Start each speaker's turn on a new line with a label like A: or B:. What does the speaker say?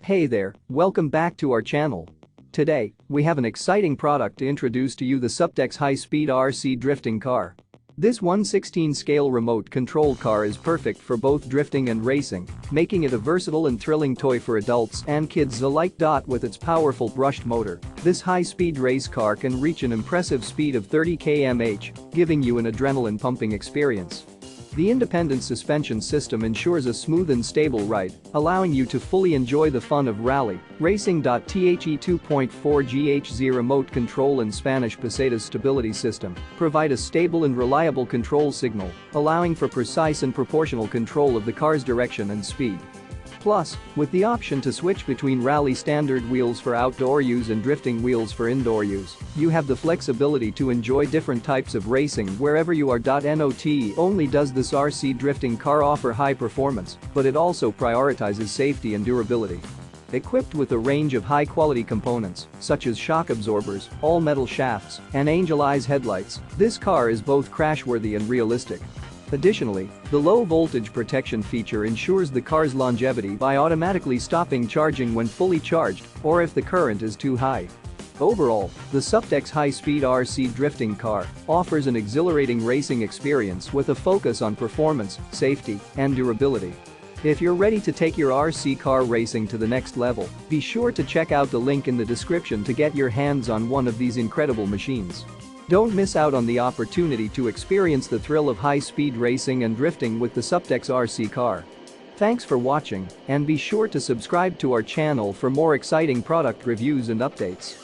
A: Hey there, welcome back to our channel. Today, we have an exciting product to introduce to you, the Suptex high-speed RC drifting car. This 1/16 scale remote control car is perfect for both drifting and racing, making it a versatile and thrilling toy for adults and kids alike. With its powerful brushed motor, this high-speed race car can reach an impressive speed of 30 km/h, giving you an adrenaline-pumping experience. The independent suspension system ensures a smooth and stable ride, allowing you to fully enjoy the fun of rally racing. The ESP 2.4Ghz remote control and Spanish pesetas stability system provide a stable and reliable control signal, allowing for precise and proportional control of the car's direction and speed. Plus, with the option to switch between rally standard wheels for outdoor use and drifting wheels for indoor use, you have the flexibility to enjoy different types of racing wherever you are. Not only does this RC drifting car offer high performance, but it also prioritizes safety and durability. Equipped with a range of high-quality components, such as shock absorbers, all-metal shafts, and angel eyes headlights, this car is both crashworthy and realistic. Additionally, the low-voltage protection feature ensures the car's longevity by automatically stopping charging when fully charged or if the current is too high. Overall, the Suptex high-speed RC drifting car offers an exhilarating racing experience with a focus on performance, safety, and durability. If you're ready to take your RC car racing to the next level, be sure to check out the link in the description to get your hands on one of these incredible machines. Don't miss out on the opportunity to experience the thrill of high-speed racing and drifting with the Suptex RC car. Thanks for watching, and be sure to subscribe to our channel for more exciting product reviews and updates.